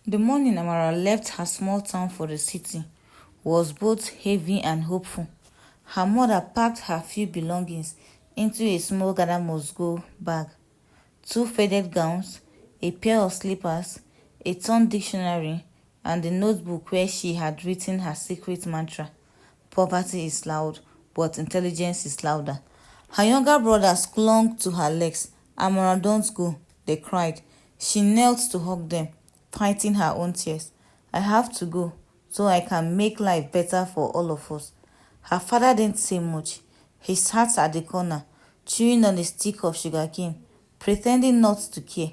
The morning Amara left her small town for the city was both heavy and hopeful. Her mother packed her few belongings into a small Ghana must go bag: two faded gowns, a pair of slippers, a torn dictionary, and the notebook where she had written her secret mantra: "Poverty is loud, but intelligence is louder." Her younger brothers clung to her legs. "Amara, don't go," they cried. She knelt to hug them, fighting her own tears. "I have to go, so I can make life better for all of us." Her father didn't say much. He sat at the corner, chewing on a stick of sugarcane, pretending not to care.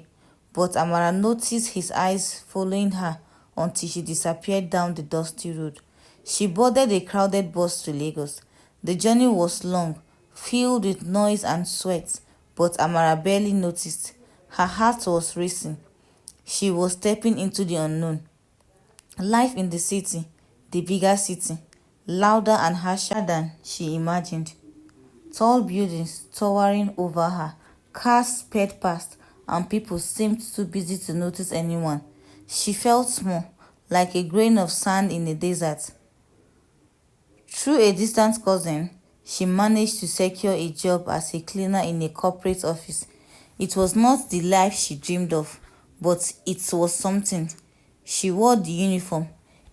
But Amara noticed his eyes following her until she disappeared down the dusty road. She boarded a crowded bus to Lagos. The journey was long, filled with noise and sweat, but Amara barely noticed. Her heart was racing. She was stepping into the unknown. Life in the city, the bigger city, louder and harsher than she imagined. Tall buildings towering over her, cars sped past, and people seemed too busy to notice anyone. She felt small, like a grain of sand in a desert. Through a distant cousin, she managed to secure a job as a cleaner in a corporate office. It was not the life she dreamed of, but it was something. She wore the uniform,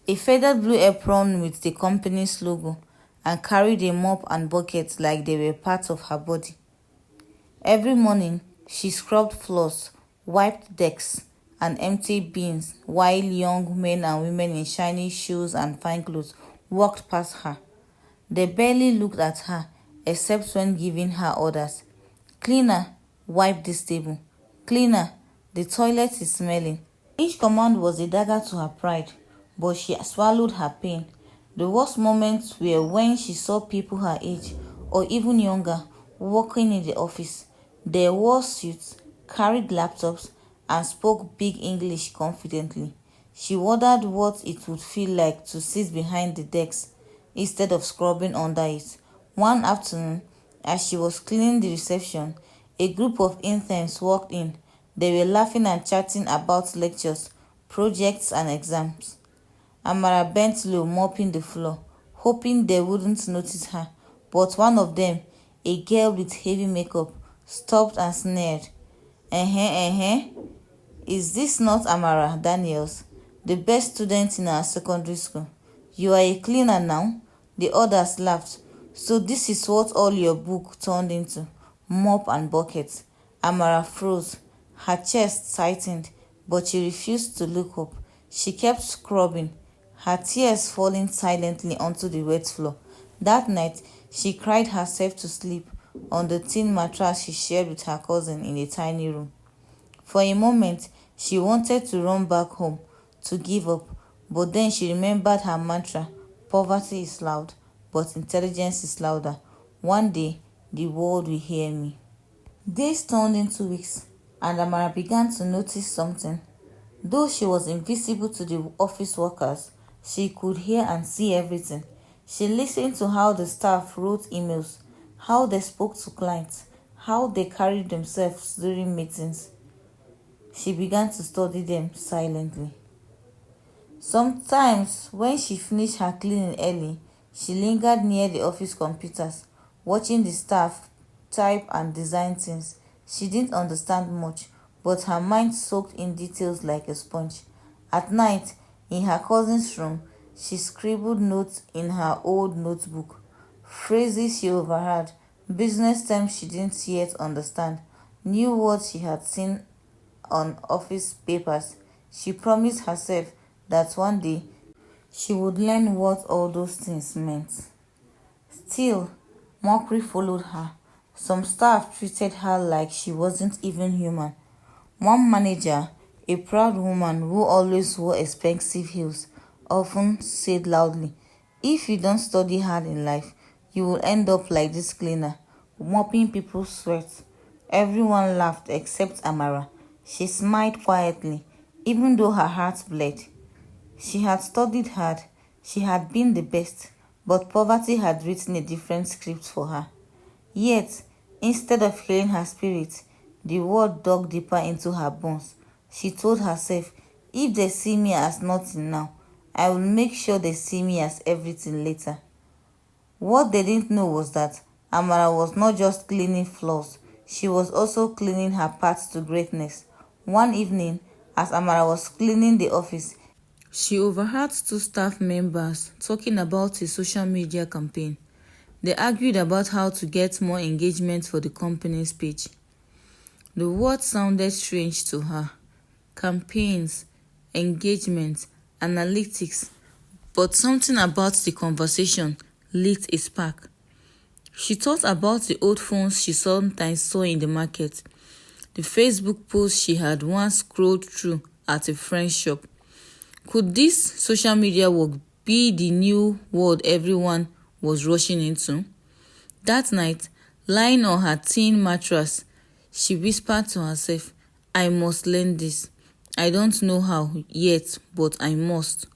a faded blue apron with the company's logo, and carried a mop and bucket like they were part of her body. Every morning, she scrubbed floors, wiped desks, and emptied bins while young men and women in shiny shoes and fine clothes walked past her. They barely looked at her except when giving her orders. "Cleaner, wipe this table. Cleaner, the toilet is smelling." Each command was a dagger to her pride, but she swallowed her pain. The worst moments were when she saw people her age, or even younger, working in the office. They wore suits, carried laptops, and spoke big English confidently. She wondered what it would feel like to sit behind the desk instead of scrubbing under it. One afternoon, as she was cleaning the reception, a group of interns walked in. They were laughing and chatting about lectures, projects, and exams. Amara bent low, mopping the floor, hoping they wouldn't notice her. But one of them, a girl with heavy makeup, stopped and sneered. Is this not Amara Daniels, the best student in our secondary school? You are a cleaner now?" The others laughed. "So this is what all your book turned into, mop and bucket." Amara froze. Her chest tightened, but she refused to look up. She kept scrubbing, her tears falling silently onto the wet floor. That night, she cried herself to sleep on the thin mattress she shared with her cousin in a tiny room. For a moment, she wanted to run back home, to give up, but then she remembered her mantra: "Poverty is loud, but intelligence is louder. One day, the world will hear me." Days turned into weeks, and Amara began to notice something. Though she was invisible to the office workers, she could hear and see everything. She listened to how the staff wrote emails, how they spoke to clients, how they carried themselves during meetings. She began to study them silently. Sometimes, when she finished her cleaning early, she lingered near the office computers, watching the staff type and design things. She didn't understand much, but her mind soaked in details like a sponge. At night, in her cousin's room, she scribbled notes in her old notebook: phrases she overheard, business terms she didn't yet understand, new words she had seen on office papers. She promised herself that one day she would learn what all those things meant. Still, mockery followed her. Some staff treated her like she wasn't even human. One manager, a proud woman who always wore expensive heels, often said loudly, "If you don't study hard in life, you will end up like this cleaner, mopping people's sweat." Everyone laughed except Amara. She smiled quietly, even though her heart bled. She had studied hard, she had been the best, but poverty had written a different script for her. Yet, instead of healing her spirit, the word dug deeper into her bones. She told herself, If they see me as nothing now, I will make sure they see me as everything later. What they didn't know was that Amara was not just cleaning floors, she was also cleaning her path to greatness. One evening, as Amara was cleaning the office, she overheard two staff members talking about a social media campaign. They argued about how to get more engagement for the company's page. The word sounded strange to her. Campaigns, engagement, analytics, but something about the conversation lit a spark. She thought about the old phones she sometimes saw in the market, the Facebook posts she had once scrolled through at a friend's shop. Could this social media work be the new world everyone was rushing into? That night, lying on her thin mattress, she whispered to herself, I must learn this. I don't know how yet, but I must.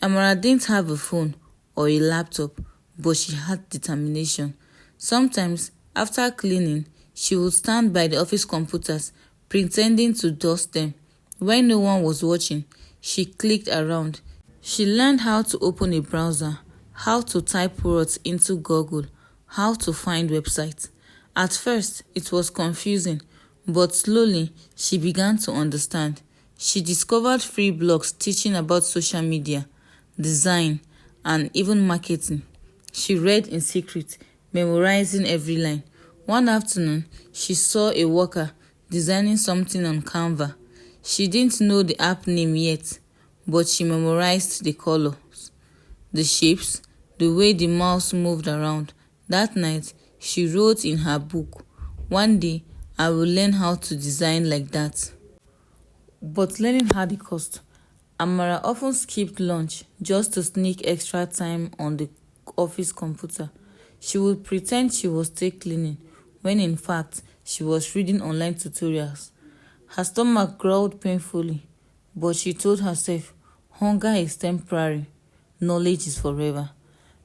Amara didn't have a phone or a laptop, but she had determination. Sometimes, after cleaning, she would stand by the office computers, pretending to dust them. When no one was watching, she clicked around. She learned how to open a browser, how to type words into Google, how to find websites. At first, it was confusing, but slowly she began to understand. She discovered free blogs teaching about social media, design, and even marketing. She read in secret, memorizing every line. One afternoon, she saw a worker designing something on Canva. She didn't know the app name yet, but she memorized the colors, the shapes, the way the mouse moved around. That night, she wrote in her book, one day I will learn how to design like that. But learning had a cost. Amara often skipped lunch just to sneak extra time on the office computer. She would pretend she was still cleaning, when in fact she was reading online tutorials. Her stomach growled painfully, but she told herself, hunger is temporary, knowledge is forever.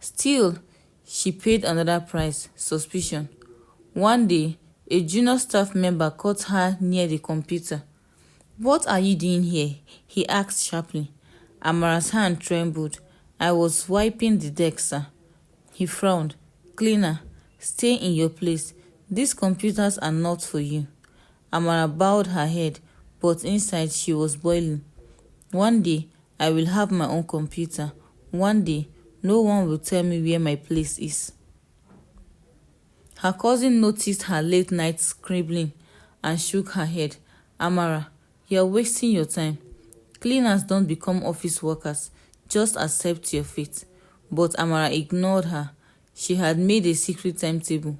Still, she paid another price, suspicion. One day, a junior staff member caught her near the computer. What are you doing here? He asked sharply. Amara's hand trembled. I was wiping the deck, sir. He frowned. Cleaner, stay in your place. These computers are not for you. Amara bowed her head, but inside she was boiling. One day, I will have my own computer. One day, no one will tell me where my place is. Her cousin noticed her late night scribbling and shook her head. Amara, you're wasting your time. Cleaners don't become office workers. Just accept your fate. But Amara ignored her. She had made a secret timetable.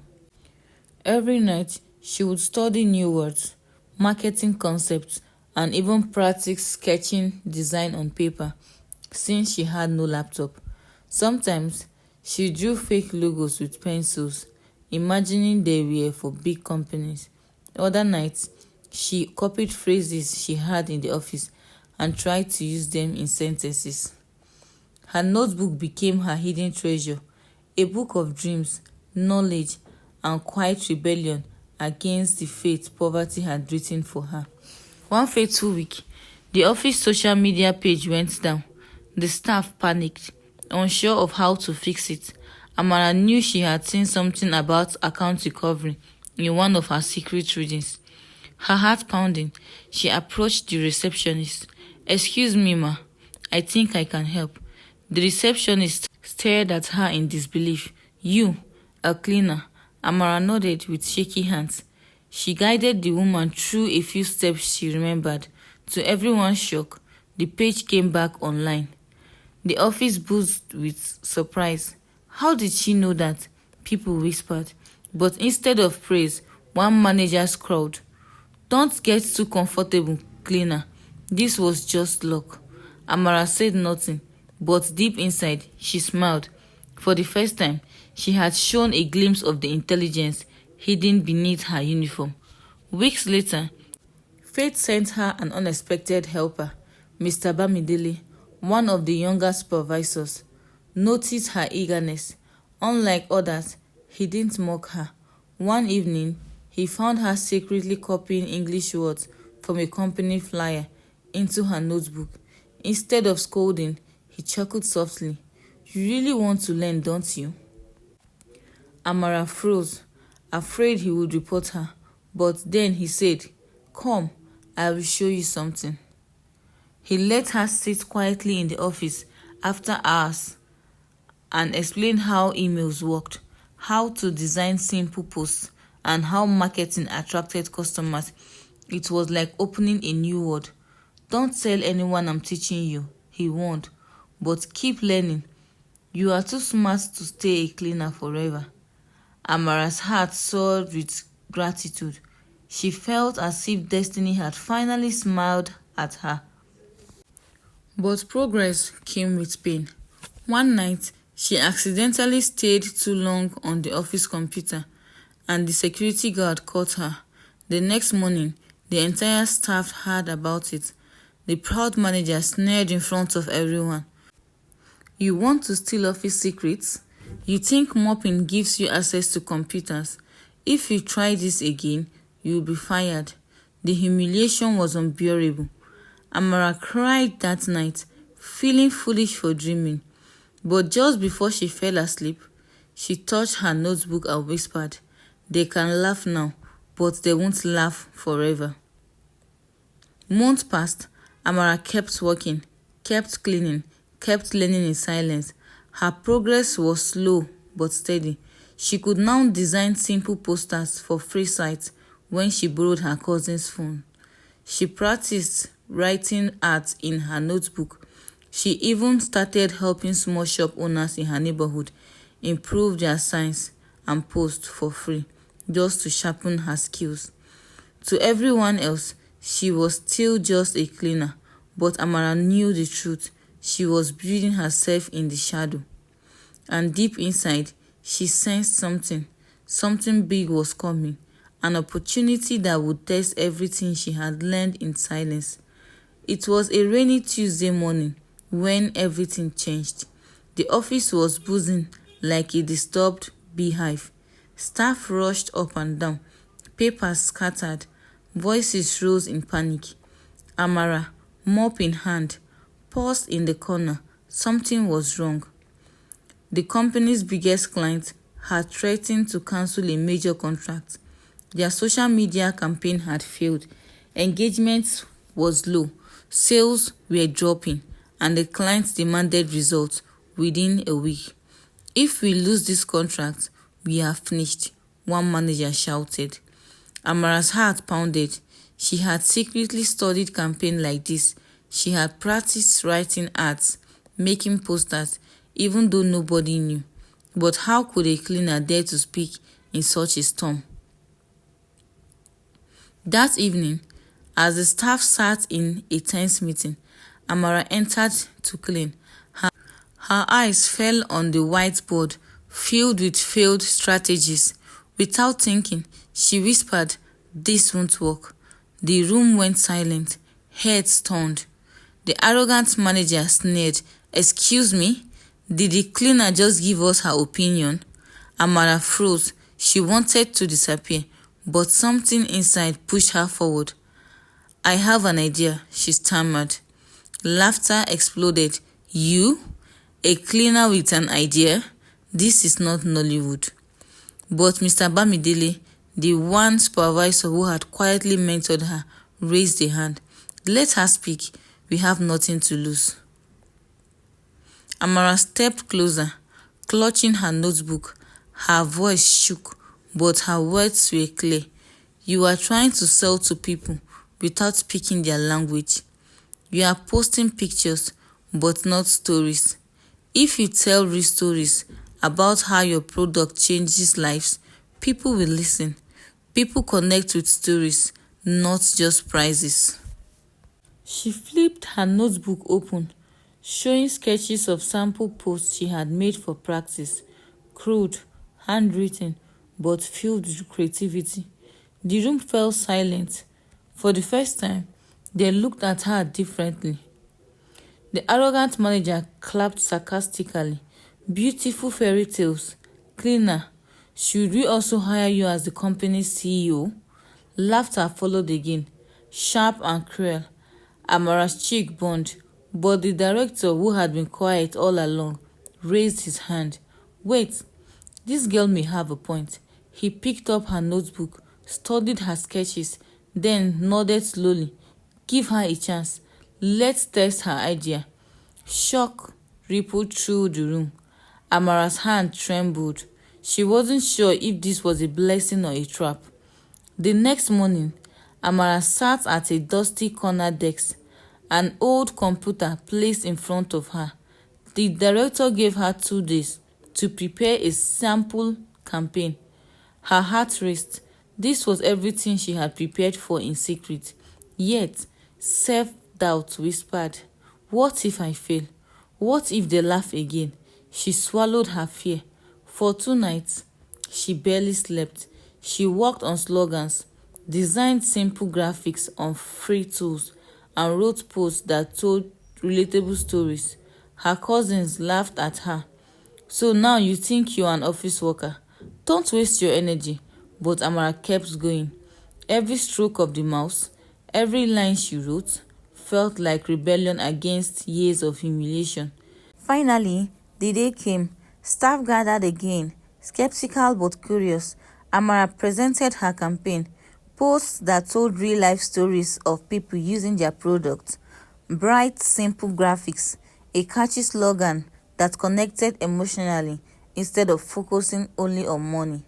Every night, she would study new words, marketing concepts, and even practice sketching design on paper, since she had no laptop. Sometimes, she drew fake logos with pencils, imagining they were for big companies. Other nights, she copied phrases she had in the office and tried to use them in sentences. Her notebook became her hidden treasure, a book of dreams, knowledge, and quiet rebellion against the fate poverty had written for her. One fateful week, the office social media page went down. The staff panicked, unsure of how to fix it. Amara knew she had seen something about account recovery in one of her secret readings. Her heart pounding, she approached the receptionist. Excuse me, ma. I think I can help. The receptionist stared at her in disbelief. You, a cleaner. Amara nodded with shaky hands. She guided the woman through a few steps she remembered. To everyone's shock, the page came back online. The office buzzed with surprise. How did she know that? People whispered. But instead of praise, one manager scrawled, Don't get too comfortable, cleaner. This was just luck. Amara said nothing, but deep inside, she smiled. For the first time, she had shown a glimpse of the intelligence hidden beneath her uniform. Weeks later, fate sent her an unexpected helper. Mr. Bamidele, one of the younger supervisors, noticed her eagerness. Unlike others, he didn't mock her. One evening, he found her secretly copying English words from a company flyer. into her notebook. Instead of scolding, he chuckled softly. You really want to learn, don't you? Amara froze, afraid he would report her. But then he said, Come, I will show you something. He let her sit quietly in the office after hours and explained how emails worked, how to design simple posts, and how marketing attracted customers. It was like opening a new world. Don't tell anyone I'm teaching you, he warned, but keep learning. You are too smart to stay a cleaner forever. Amara's heart soared with gratitude. She felt as if destiny had finally smiled at her. But progress came with pain. One night, she accidentally stayed too long on the office computer, and the security guard caught her. The next morning, the entire staff heard about it. The proud manager sneered in front of everyone. You want to steal office secrets? You think mopping gives you access to computers? If you try this again, you'll be fired. The humiliation was unbearable. Amara cried that night, feeling foolish for dreaming. But just before she fell asleep, she touched her notebook and whispered, They can laugh now, but they won't laugh forever. Months passed. Amara kept working, kept cleaning, kept learning in silence. Her progress was slow but steady. She could now design simple posters for free sites when she borrowed her cousin's phone. She practiced writing art in her notebook. She even started helping small shop owners in her neighborhood improve their signs and posts for free, just to sharpen her skills. To everyone else, she was still just a cleaner, but Amara knew the truth. She was building herself in the shadow. And deep inside, she sensed something. Something big was coming. An opportunity that would test everything she had learned in silence. It was a rainy Tuesday morning when everything changed. The office was buzzing like a disturbed beehive. Staff rushed up and down. Papers scattered. Voices rose in panic. Amara, mop in hand, paused in the corner. Something was wrong. The company's biggest client had threatened to cancel a major contract. Their social media campaign had failed. Engagement was low. Sales were dropping, and the client demanded results within a week. If we lose this contract, we are finished, one manager shouted. Amara's heart pounded. She had secretly studied campaign like this. She had practiced writing ads, making posters, even though nobody knew. But how could a cleaner dare to speak in such a storm? That evening, as the staff sat in a tense meeting, Amara entered to clean. Her eyes fell on the whiteboard filled with failed strategies. Without thinking, she whispered, This won't work. The room went silent. Heads turned. The arrogant manager sneered. Excuse me? Did the cleaner just give us her opinion? Amara froze. She wanted to disappear, but something inside pushed her forward. I have an idea, she stammered. Laughter exploded. You? A cleaner with an idea? This is not Nollywood. But Mr. Bamidele, the one supervisor who had quietly mentored her, raised a hand. Let her speak. We have nothing to lose. Amara stepped closer, clutching her notebook. Her voice shook, but her words were clear. You are trying to sell to people without speaking their language. You are posting pictures, but not stories. If you tell real stories about how your product changes lives, people will listen. People connect with stories, not just prices. She flipped her notebook open, showing sketches of sample posts she had made for practice. Crude, handwritten, but filled with creativity. The room fell silent. For the first time, they looked at her differently. The arrogant manager clapped sarcastically. Beautiful fairy tales. Cleaner, should we also hire you as the company's CEO? Laughter followed again, sharp and cruel. Amara's cheek burned, but the director, who had been quiet all along, raised his hand. Wait, this girl may have a point. He picked up her notebook, studied her sketches, then nodded slowly. Give her a chance. Let's test her idea. Shock rippled through the room. Amara's hand trembled. She wasn't sure if this was a blessing or a trap. The next morning, Amara sat at a dusty corner desk, an old computer placed in front of her. The director gave her 2 days to prepare a sample campaign. Her heart raced. This was everything she had prepared for in secret. Yet, self-doubt whispered, what if I fail? What if they laugh again? She swallowed her fear. For 2 nights, she barely slept. She worked on slogans, designed simple graphics on free tools, and wrote posts that told relatable stories. Her cousins laughed at her. So now you think you're an office worker? Don't waste your energy. But Amara kept going. Every stroke of the mouse, every line she wrote, felt like rebellion against years of humiliation. Finally, the day came. Staff gathered again, skeptical but curious. Amara presented her campaign, posts that told real-life stories of people using their products, bright, simple graphics, a catchy slogan that connected emotionally instead of focusing only on money.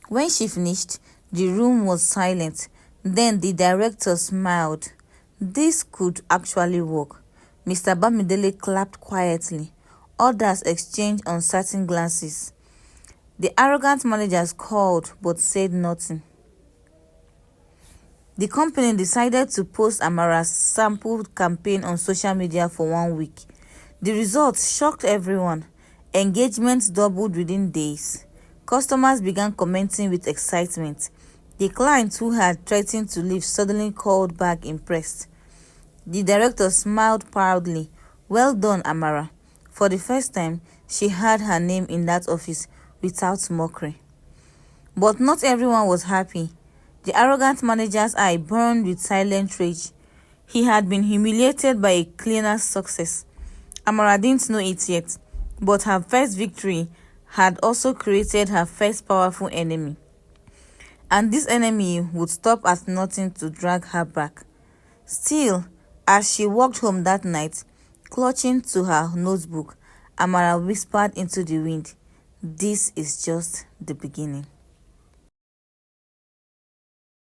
When she finished, the room was silent. Then the director smiled. This could actually work. Mr. Bamidele clapped quietly. Others exchanged uncertain glances. The arrogant managers called but said nothing. The company decided to post Amara's sample campaign on social media for 1 week. The results shocked everyone. Engagement doubled within days. Customers began commenting with excitement. The client who had threatened to leave suddenly called back impressed. The director smiled proudly. Well done, Amara. For the first time, she heard her name in that office without mockery. But not everyone was happy. The arrogant manager's eye burned with silent rage. He had been humiliated by a cleaner's success. Amara didn't know it yet, but her first victory had also created her first powerful enemy. And this enemy would stop at nothing to drag her back. Still, as she walked home that night, clutching to her notebook, Amara whispered into the wind, "This is just the beginning."